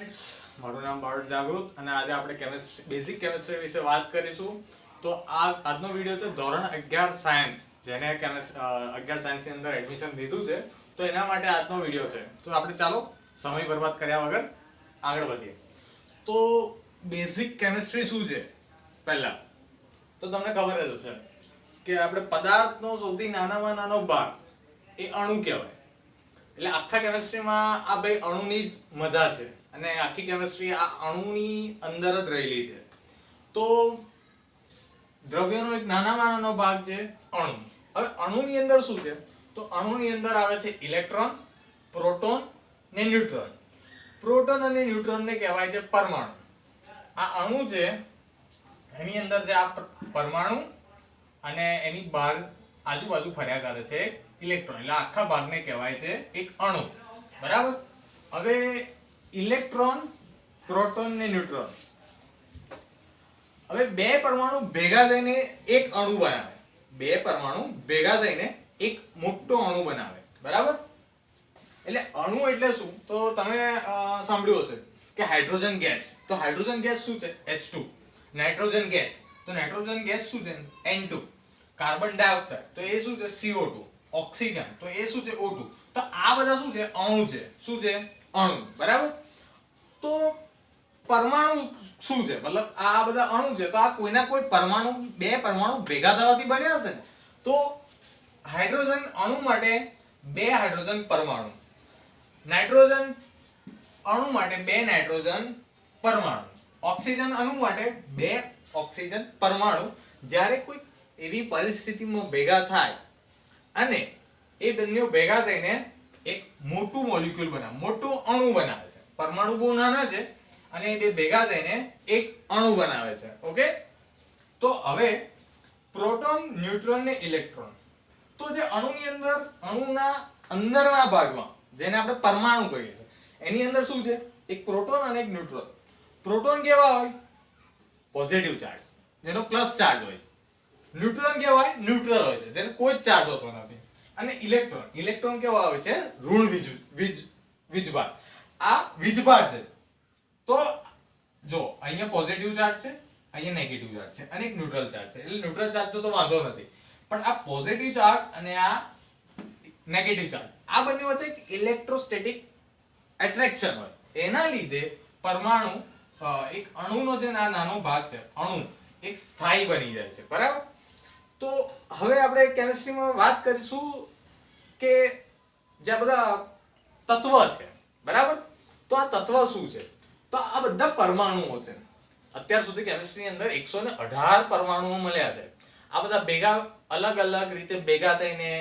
મારું નામ બાળક જાગૃત અને આજે આપણે કેમિસ્ટ્રી બેઝિક કેમિસ્ટ્રી વિશે વાત કરીશું. તો આજનો વિડિયો છે ધોરણ 11 સાયન્સ, જેને 11 સાયન્સ ની અંદર એડમિશન લીધું છે, તો એના માટે આજનો વિડિયો છે. તો આપણે ચાલો સમય બરબાદ કર્યા વગર આગળ વધીએ. તો બેઝિક કેમિસ્ટ્રી શું છે? પહેલા તો તમને ખબર જ હશે કે આપણે પદાર્થનો સૌથી નાનામાં નાનો ભાગ એ અણુ કહેવાય. એટલે આખા કેમિસ્ટ્રીમાં આ બે અણુની જ મજા છે અને આખી કેમિસ્ટ્રી આ અણુની અંદર જ રહેલી છે. તો દ્રવ્યનો એક નાનામાં નાનો ભાગ છે અણુ. હવે અણુની અંદર શું છે? તો અણુની અંદર આવે છે ઇલેક્ટ્રોન, પ્રોટોન ને ન્યુટ્રોન. પ્રોટોન અને ન્યુટ્રોન ને કહેવાય છે પરમાણુ. આ અણુ છે એની અંદર જે આ પરમાણુ અને એની બહાર આજુબાજુ ફર્યા કરે છે ઇલેક્ટ્રોન. એટલે આખા ભાગને કહેવાય છે એક અણુ. બરાબર? હવે ઇલેક્ટ્રોન, પ્રોટોન ને ન્યુટ્રોન, હવે બે પરમાણુ ભેગા થઈને એક અણુ બનાવે. બે પરમાણુ ભેગા થઈને એક મોટો અણુ બનાવે. બરાબર? એટલે અણુ એટલે શું? તો તમે સાંભળ્યું હશે કે હાઇડ્રોજન ગેસ. તો હાઇડ્રોજન ગેસ શું છે? H2. નાઇટ્રોજન ગેસ, તો નાઇટ્રોજન ગેસ શું છે? N2. કાર્બન ડાયોક્સાઇડ, તો એ શું છે? CO2. ઓક્સિજન, તો એ શું છે? O2. તો આ બધા શું છે? અણુ છે. શું છે? અણુ. બરાબર? તો પરમાણુ શું છે? મતલબ આ બધા અણુ છે, તો આ કોઈના કોઈ પરમાણુ, બે પરમાણુ ભેગા થવાથી બન્યા હશે ને. તો હાઇડ્રોજન અણુ માટે બે હાઇડ્રોજન પરમાણુ, નાઇટ્રોજન અણુ માટે બે નાઇટ્રોજન પરમાણુ, ઓક્સિજન અણુ માટે બે ઓક્સિજન પરમાણુ. જ્યારે કોઈ એવી પરિસ્થિતિમાં ભેગા થાય અને એ બંને ભેગા થઈને એક મોટું મોલિક્યુલ બનાવે, મોટું અણુ બનાવે છે. પરમાણુ બહુ નાના છે અને એ બે ભેગા થઈને એક અણુ બનાવે છે. ઓકે? તો હવે પ્રોટોન, ન્યુટ્રોન ને ઇલેક્ટ્રોન. તો જે અણુની અંદર, અણુના અંદરના ભાગમાં જેને આપણે પરમાણુ કહીએ છીએ, એની અંદર શું છે? એક પ્રોટોન અને એક ન્યુટ્રોન. પ્રોટોન કેવા હોય? પોઝિટિવ ચાર્જ, જેનો પ્લસ ચાર્જ હોય. ન્યુટ્રોન કેવા હોય? ન્યુટ્રલ હોય છે, જેનો કોઈ ચાર્જ હોતો નથી. અને ઇલેક્ટ્રોન, ઇલેક્ટ્રોન કેવા હોય છે? ઋણ વીજભાર. આ વીજભાર છે. તો જો અહીંયા પોઝિટિવ ચાર્જ છે, અહીંયા નેગેટિવ ચાર્જ છે અને એક ન્યુટ્રલ ચાર્જ છે. એટલે ન્યુટ્રલ ચાર્જ તો વાંધો નથી, પણ આ પોઝિટિવ ચાર્જ અને આ નેગેટિવ ચાર્જ, આ બંને વચ્ચે એક ઇલેક્ટ્રોસ્ટેટિક એટ્રેક્શન હોય. એના લીધે પરમાણુ, એક અણુનો જે નાનો ભાગ છે, અણુ એક સ્થાયી બની જાય છે. બરાબર? તો હવે આપણે કેમિસ્ટ્રીમાં વાત કરીશું કે જે બધા તત્વ છે. બરાબર? તો આ તત્વ શું છે? તો આ બધા પરમાણુઓ છે. અત્યાર સુધી કેમિસ્ટ્રીની અંદર 118 પરમાણુઓ મળ્યા છે. આ બધા ભેગા અલગ અલગ રીતે ભેગા થઈને,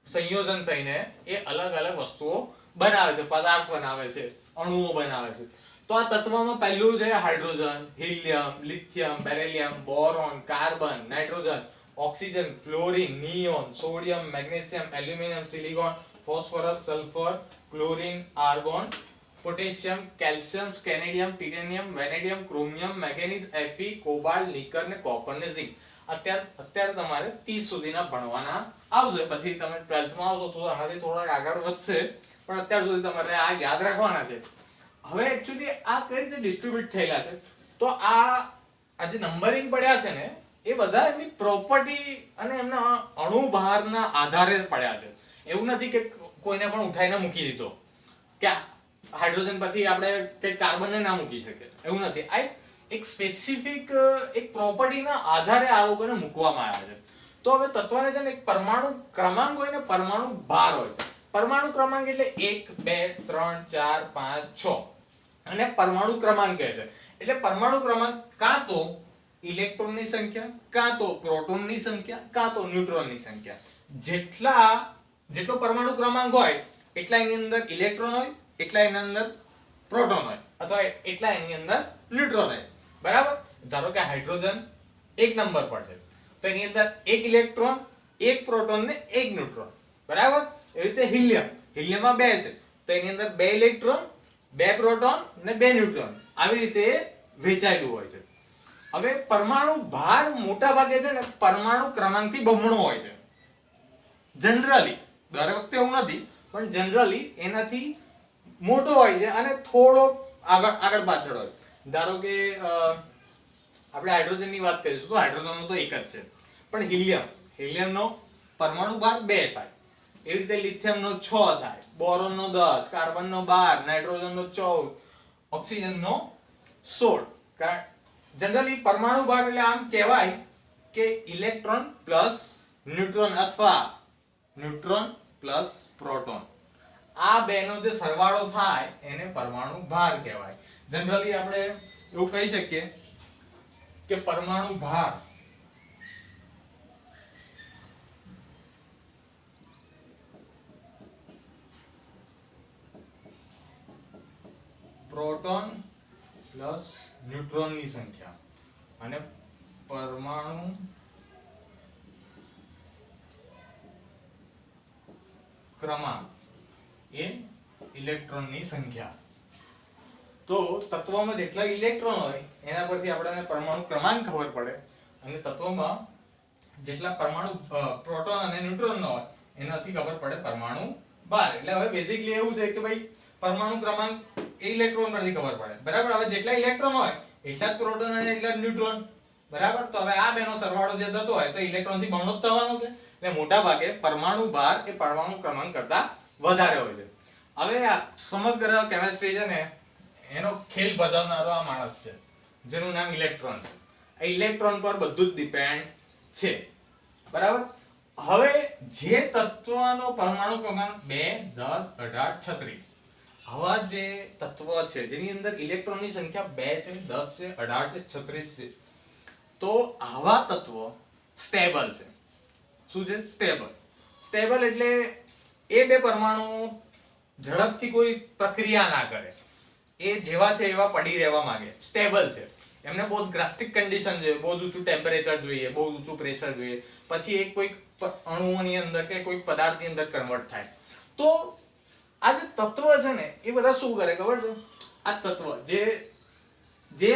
સંયોજન થઈને એ અલગ અલગ વસ્તુઓ બનાવે છે, પદાર્થ બનાવે છે, અણુઓ બનાવે છે. તો આ તત્વમાં પહેલું છે hydrogen, helium, lithium, beryllium, boron, carbon, nitrogen, oxygen, fluorine, neon, sodium, magnesium, aluminium, silicon, phosphorus, sulphur, chlorine, argon, potassium, calcium, scandium, titanium, vanadium, chromium, manganese, એફી, કોબાલ્ટ, નિકર ને કોપર ને ઝિંક. અત્યારે તમારે 30 સુધીના ભણવાના આવશે. પછી તમે 12th માં આવશો તો આનાથી થોડા આગળ વધશે, પણ અત્યાર સુધી તમારે આ યાદ રાખવાના છે. હવે એક્ચ્યુઅલી આ કઈ રીતે ડિસ્ટ્રીબ્યુટ થયેલા છે? તો આ જે નંબરિંગ પડ્યા છે ને, એ બધા એમની પ્રોપર્ટી અને એમના અણુભારના આધારે પડ્યા છે. એવું નથી કે કોઈને પણ ઉઠાઈને મૂકી દીધો કે હાઇડ્રોજન પછી આપણે કઈ કાર્બનને ના મૂકી શકીએ, એવું નથી. આ એક સ્પેસિફિક એક પ્રોપર્ટીના આધારે આ લોકોને મૂકવામાં આવ્યા છે. તો હવે તત્વને છે ને એક પરમાણુ ક્રમાંક હોય ને પરમાણુ ભાર હોય છે. પરમાણુ ક્રમાંક એટલે 1 2 3 4 5 6 અને પરમાણુ ક્રમાંક કહે છે. એટલે પરમાણુ ક્રમાંક કાં તો ઇલેક્ટ્રોનની સંખ્યા, કાં તો પ્રોટોનની સંખ્યા, કાં તો ન્યુટ્રોનની સંખ્યા. જેટલો પરમાણુ ક્રમાંક હોય એટલા એની અંદર ઇલેક્ટ્રોન હોય, એટલા એની અંદર પ્રોટોન હોય, અથવા એટલા એની અંદર ન્યુટ્રોન હોય. બરાબર? ધારો કે હાઇડ્રોજન 1 નંબર પર છે, તો એની અંદર એક ઇલેક્ટ્રોન, એક પ્રોટોન ને એક ન્યુટ્રોન. બરાબર? એવી રીતે હિલિયમમાં 2 છે, તો એની અંદર 2 ઇલેક્ટ્રોન, 2 પ્રોટોન ને 2 ન્યુટ્રોન. આવી રીતે વહેંચાયેલું હોય છે. હવે પરમાણુ ભાર મોટા ભાગે છે ને પરમાણુ ક્રમાંકથી બમણો હોય છે. જનરલી, દર વખતે એવું નથી, પણ જનરલી એનાથી મોટો હોય છે અને થોડો આગળ આગળ પાછળ હોય. ધારો કે આપણે હાઇડ્રોજનની વાત કરીશું તો હાઇડ્રોજનનો તો એક જ છે, પણ હિલિયમનો પરમાણુ ભાર 2 થાય. એવી રીતે લિથિયમનો 6 થાય, બોરોનનો 10, કાર્બનનો 12, નાઇટ્રોજનનો 14, ઓક્સિજનનો 16. જનરલી પરમાણુ ભાર એટલે આમ કહેવાય કે ઇલેક્ટ્રોન પ્લસ ન્યુટ્રોન અથવા ન્યુટ્રોન પ્લસ પ્રોટોન, આ બેનો જે સરવાળો થાય એને પરમાણુ ભાર કહેવાય. જનરલી આપણે એવું કહી શકીએ કે પરમાણુ ભાર પ્રોટોન પ્લસ ન્યુટ્રોનની સંખ્યા અને પરમાણુ ક્રમાંક એ ઇલેક્ટ્રોનની સંખ્યા. તો તત્વમાં જેટલા ઇલેક્ટ્રોન હોય એના પરથી આપણને પરમાણુ ક્રમાંક ખબર પડે, અને તત્વમાં જેટલા પરમાણુ પ્રોટોન અને ન્યુટ્રોન હોય એનાથી ખબર પડે પરમાણુ ભાર. એટલે હવે બેઝિકલી એવું છે કે ભાઈ પરમાણુ ક્રમાંક એ ઇલેક્ટ્રોન પરથી ખબર પડે, બરાબર. હવે જેટલા ઇલેક્ટ્રોન હોય એટલા જ પ્રોટોન અને એટલા જ ન્યુટ્રોન, બરાબર. તો હવે આ બેનો સરવાળો જે થતો હોય તો ઇલેક્ટ્રોન થી બમણો જ થવાનો છે. એટલે મોટા ભાગે પરમાણુ ભાર એ પરમાણુ ક્રમાંક કરતા વધારે હોય છે. હવે આ સમગ્ર કેમિસ્ટ્રી છે ને એનો ખેલ બજાવનારો આ માણસ છે જેનું નામ ઇલેક્ટ્રોન છે. આ ઇલેક્ટ્રોન પર બધું જ ડિપેન્ડ છે, બરાબર. હવે જે તત્વનો પરમાણુ ક્રમાંક 2, 10, 18, 36, આવા જે તત્વ છે જેની અંદર ઇલેક્ટ્રોનની સંખ્યા 2 છે, 10 છે, 18 છે, 36 છે, તો આવા તત્વ સ્ટેબલ છે. શું છે? સ્ટેબલ. સ્ટેબલ એટલે એ બે પરમાણુ ઝડપથી કોઈ પ્રક્રિયા ના કરે, એ જેવા છે એવા પડી રહેવા માંગે, સ્ટેબલ છે. એમને બહુ જ ડ્રાસ્ટિક કન્ડિશન જોઈએ, બહુ જ ઊંચું ટેમ્પરેચર જોઈએ, બહુ ઊંચું પ્રેશર જોઈએ, પછી એક કોઈ અણુઓની અંદર કે કોઈ પદાર્થની અંદર કન્વર્ટ થાય. તો આ જે તત્વ છે ને એ બધા શું કરે ખબર છે? આ તત્વ જે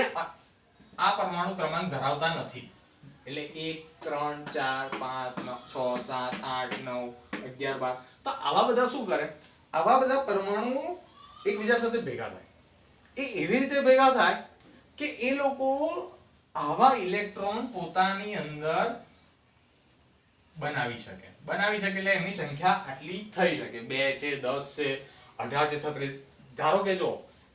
આ પરમાણુ ક્રમાંક ધરાવતા નથી, એટલે 1, 3, 4, 5, 6, 7, 8, 9, 11, 12, તો આવા બધા શું કરે? આવા બધા પરમાણુ એકબીજા સાથે ભેગા થાય. એ એવી રીતે ભેગા થાય કે એ લોકો આવા ઇલેક્ટ્રોન પોતાની અંદર બનાવી શકે એટલે એમની સંખ્યા આટલી થઈ શકે. 2 છે, 10 છે, 18 છે, 36. ધારો કે જો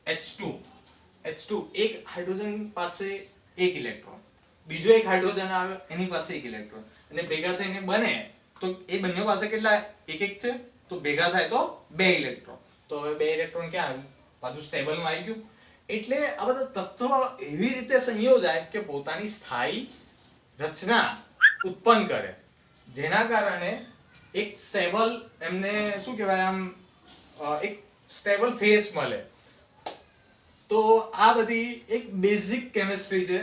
H2 એક હાઇડ્રોજન પાસે એક ઇલેક્ટ્રોન, બીજો એક હાઇડ્રોજન આવે એની પાસે એક ઇલેક્ટ્રોન, અને ભેગા થઈને બને તો એ બંને પાસે કેટલા? એક છે, તો ભેગા થાય તો 2 ઇલેક્ટ્રોન. તો હવે 2 ઇલેક્ટ્રોન ક્યાં આવ્યું? પાછું સ્ટેબલમાં આવી ગયું. એટલે આ બધા તત્વ એવી રીતે સંયોજાય કે પોતાની સ્થાયી રચના ઉત્પન્ન કરે, જેના કારણે એક સ્ટેબલ એમને શું કહેવાય આમ એક સ્ટેબલ ફેસ મળે. તો આ બધી એક બેઝિક કેમિસ્ટ્રી છે.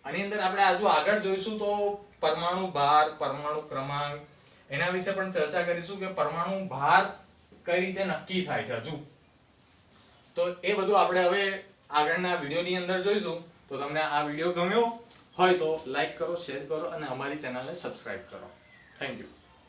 આની અંદર આપણે આજુ આગળ જોઈશું તો પરમાણુ ભાર, પરમાણુ ક્રમાંક એના વિશે પણ ચર્ચા કરીશું કે પરમાણુ ભાર કઈ રીતે નક્કી થાય છે હજુ. તો એ બધું આપણે હવે આગળના વિડીયોની અંદર જોઈશું. તો તમને આ વિડીયો ગમ્યો હોય તો લાઈક કરો, શેર કરો અને અમારી ચેનલને સબસ્ક્રાઇબ કરો. Thank you.